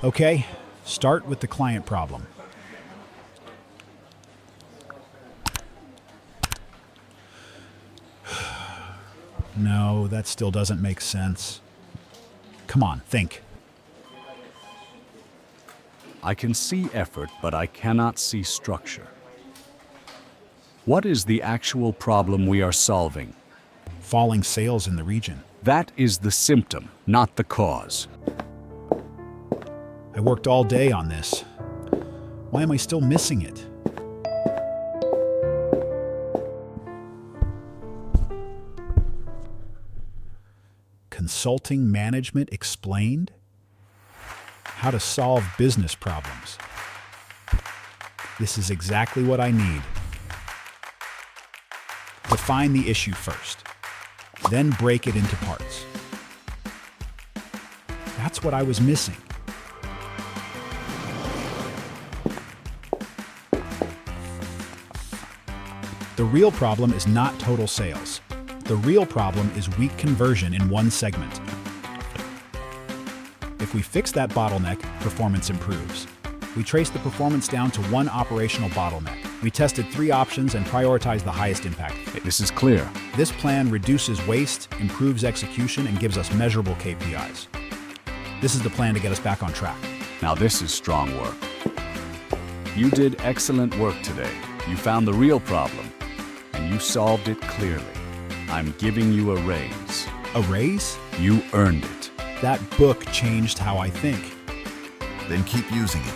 Okay, start with the client problem. No, that still doesn't make sense. Come on, think. I can see effort, but I cannot see structure. What is the actual problem we are solving? Falling sales in the region. That is the symptom, not the cause. I worked all day on this. Why am I still missing it? Consulting management explained? How to solve business problems. This is exactly what I need. Define the issue first, then break it into parts. That's what I was missing. The real problem is not total sales. The real problem is weak conversion in one segment. If we fix that bottleneck, performance improves. We traced the performance down to one operational bottleneck. We tested 3 options and prioritized the highest impact. This is clear. This plan reduces waste, improves execution, and gives us measurable KPIs. This is the plan to get us back on track. Now this is strong work. You did excellent work today. You found the real problem, and you solved it clearly. I'm giving you a raise. A raise? You earned it. That book changed how I think. Then keep using it.